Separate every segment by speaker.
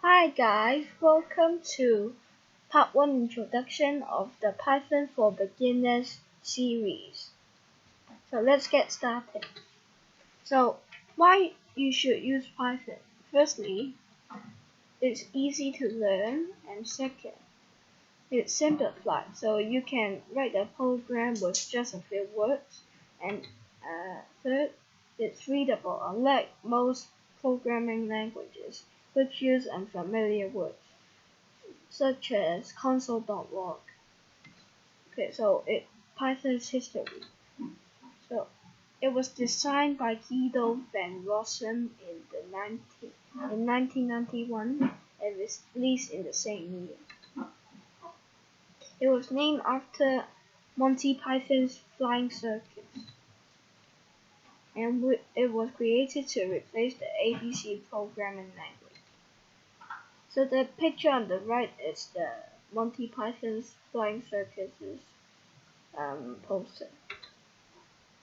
Speaker 1: Hi guys, welcome to part 1 introduction of the Python for Beginners series. So let's get started. So why you should use Python? Firstly, it's easy to learn, and second, it's simplified. So you can write a program with just a few words, and third, it's readable unlike most programming languages which use unfamiliar words such as console.log. Okay, so Python's history. So it was designed by Guido van Rossum in 1991 and was released in the same year. It was named after Monty Python's Flying Circus, and it was created to replace the ABC programming language. So the picture on the right is the Monty Python's Flying Circus's poster.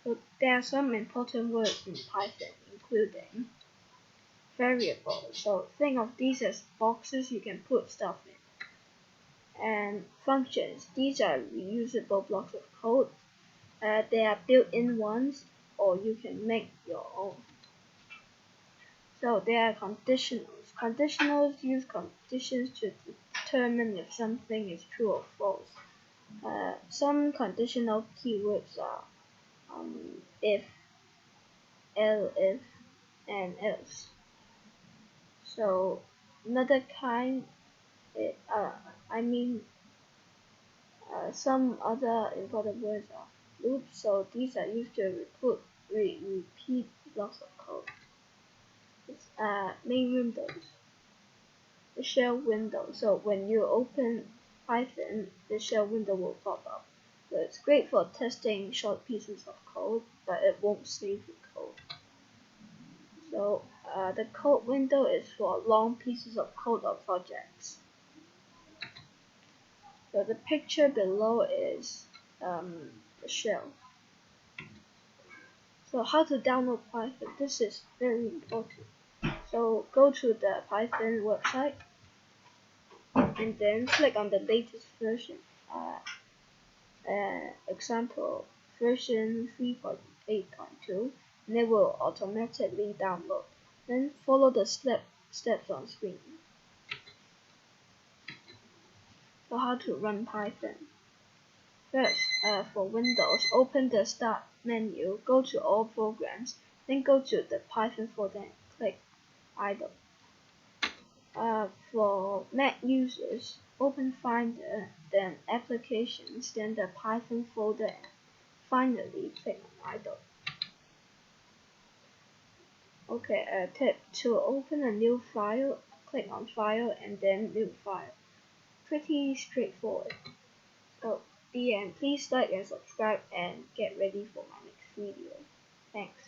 Speaker 1: So there are some important words in Python, including variables. So think of these as boxes you can put stuff in. And functions. These are reusable blocks of code. They are built-in ones, or you can make your own. So there are conditionals. Conditionals use conditions to determine if something is true or false. Some conditional keywords are if, elif, and else. So another kind, I mean, some other important words are loops. So these are used to repeat blocks of code. Main windows, the shell window. So when you open Python, the shell window will pop up. So it's great for testing short pieces of code, but it won't save the code. So the code window is for long pieces of code or projects. So the picture below is the shell. So how to download Python? This is very important. So go to the Python website and then click on the latest version. Example version 3.8.2, and it will automatically download. Then follow the steps on screen. So how to run Python? First, for Windows, open the Start menu, go to All Programs, then go to the Python folder and click Idle. For Mac users, open Finder, then Applications, then the Python folder, and finally click on Idle. Okay, tip: to open a new file, click on File and then New File. Pretty straightforward. So, the end. Please like and subscribe and get ready for my next video. Thanks.